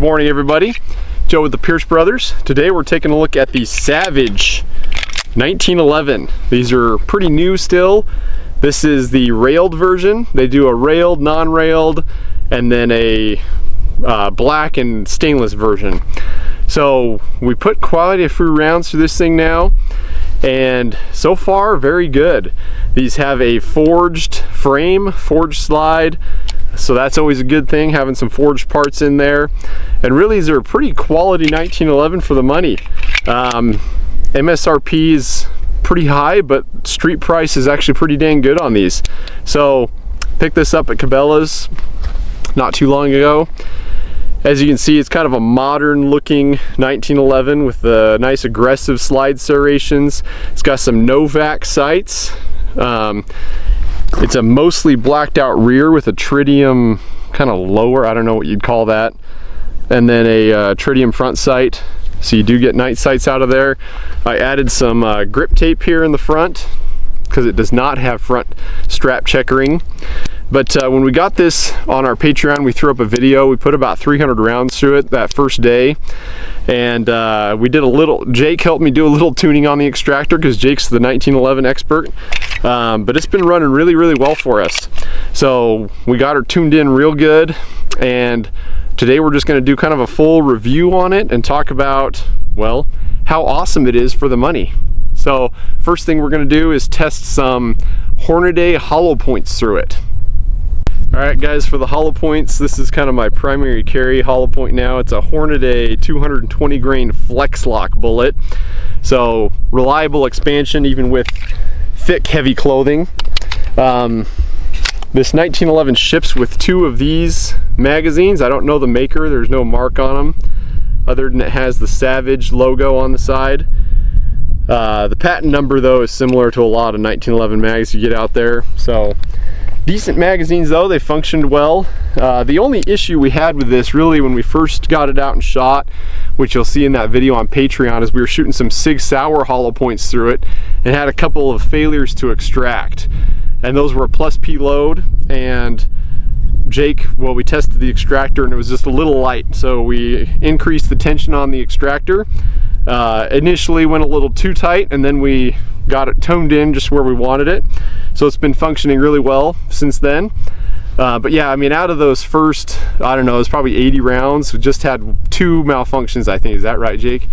morning, everybody. Joe with the Pierce Brothers. Today we're taking a look at the Savage 1911. These are pretty new still. This is the railed version. They do a railed, non-railed, and then a black and stainless version. So we put quality of free rounds through this thing now, and so far very good. These have a forged frame, forged slide, so that's always a good thing, having some forged parts in there. And really, these are a pretty quality 1911 for the money. MSRP is pretty high, but street price is actually pretty dang good on these. So picked this up at Cabela's not too long ago. As you can see, it's kind of a modern looking 1911 with the nice aggressive slide serrations. It's got some Novak sights. It's a mostly blacked out rear with a tritium kind of lower, I don't know what you'd call that, and then a tritium front sight, so you do get night sights out of there. I added some grip tape here in the front because it does not have front strap checkering. But when we got this on our Patreon, we threw up a video. We put about 300 rounds through it that first day, and we did a little, Jake helped me do a little tuning on the extractor because Jake's the 1911 expert. But it's been running really, really well for us. So we got her tuned in real good, and today we're just going to do kind of a full review on it and talk about, well, how awesome it is for the money. So first thing we're going to do is test some Hornady hollow points through it. Alright guys, for the hollow points, this is kind of my primary carry hollow point now. It's a Hornady 220 grain flex lock bullet. So reliable expansion even with thick, heavy clothing. This 1911 ships with 2 of these magazines. I don't know the maker, there's no mark on them, other than it has the Savage logo on the side. The patent number though is similar to a lot of 1911 mags you get out there. So decent magazines though, they functioned well. The only issue we had with this really when we first got it out and shot, which you'll see in that video on Patreon, is we were shooting some Sig Sauer hollow points through it and had a couple of failures to extract. And those were a plus P load, and Jake, well, we tested the extractor and it was just a little light, so we increased the tension on the extractor. Initially went a little too tight, and then we got it toned in just where we wanted it. So it's been functioning really well since then. But yeah, I mean, out of those first, I don't know, it's probably 80 rounds, we just had 2 malfunctions, I think. Is that right, Jake?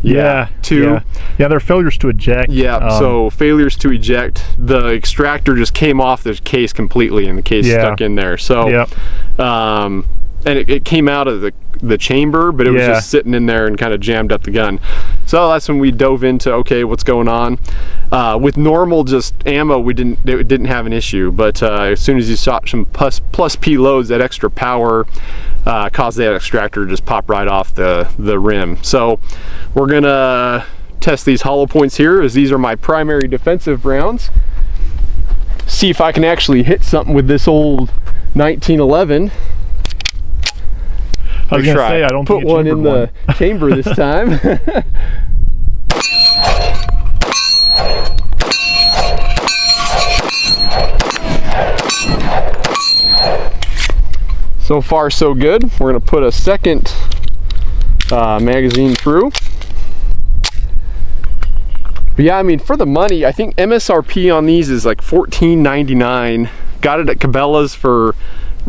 Yeah, 2. Yeah, they're failures to eject. Yeah, so failures to eject. The extractor just came off the case completely, and the case stuck in there. So, and it came out of the chamber, but it was just sitting in there and kind of jammed up the gun. So that's when we dove into, okay, what's going on. With normal just ammo, it didn't have an issue, but as soon as you shot some plus P loads, that extra power caused that extractor to just pop right off the rim. So we're gonna test these hollow points here, as these are my primary defensive rounds. See if I can actually hit something with this old 1911. I was gonna say, I don't put one in the chamber this time. So far so good. We're gonna put a second magazine through. But yeah, I mean, for the money, I think MSRP on these is like $14.99. Got it at Cabela's for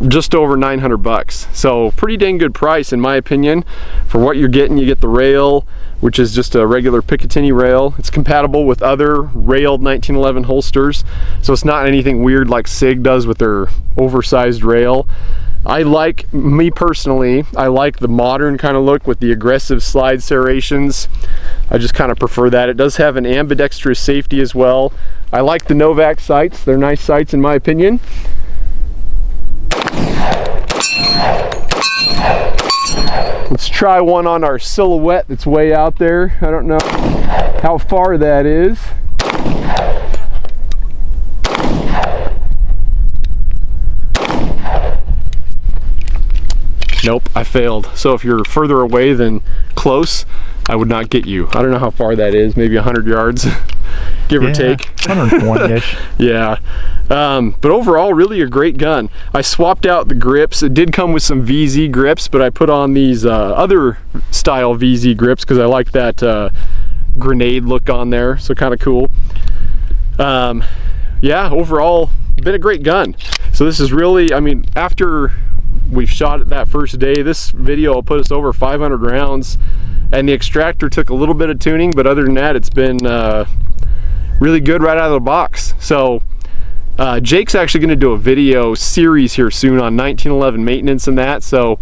just over 900 bucks. So pretty dang good price in my opinion for what you're getting. You get the rail, which is just a regular Picatinny rail. It's compatible with other railed 1911 holsters, so it's not anything weird like Sig does with their oversized rail. Me personally, I like the modern kind of look with the aggressive slide serrations. I just kind of prefer that. It does have an ambidextrous safety as well. I like the Novak sights. They're nice sights in my opinion. Let's try one on our Silhouette that's way out there. I don't know how far that is. Nope, I failed. So if you're further away than close, I would not get you. I don't know how far that is, maybe 100 yards. give or take. 120-ish. Yeah. But overall, really a great gun. I swapped out the grips. It did come with some VZ grips, but I put on these other style VZ grips because I like that grenade look on there, so kind of cool. Yeah, overall, been a great gun. So this is really, I mean, after we've shot it that first day, this video will put us over 500 rounds, and the extractor took a little bit of tuning, but other than that, it's been really good right out of the box. So Jake's actually going to do a video series here soon on 1911 maintenance and that, so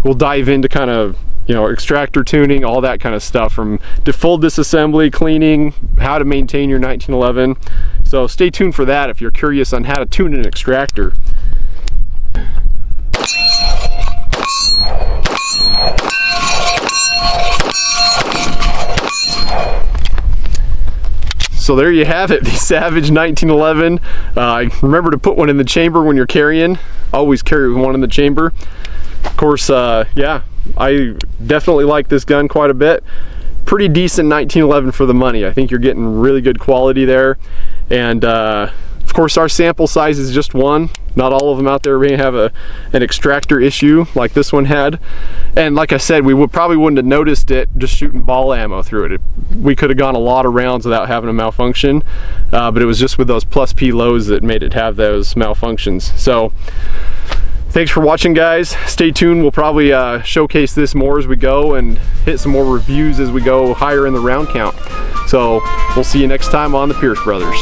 we'll dive into kind of, you know, extractor tuning, all that kind of stuff, from full disassembly, cleaning, how to maintain your 1911. So stay tuned for that if you're curious on how to tune an extractor. So there you have it, the Savage 1911. Remember to put one in the chamber when you're carrying. Always carry one in the chamber. Of course, yeah, I definitely like this gun quite a bit. Pretty decent 1911 for the money. I think you're getting really good quality there. And of course, our sample size is just one. Not all of them out there may have an extractor issue like this one had. And like I said, we probably wouldn't have noticed it just shooting ball ammo through it. We could have gone a lot of rounds without having a malfunction, but it was just with those plus P lows that made it have those malfunctions. So thanks for watching, guys. Stay tuned. We'll probably showcase this more as we go and hit some more reviews as we go higher in the round count. So we'll see you next time on the Pierce Brothers.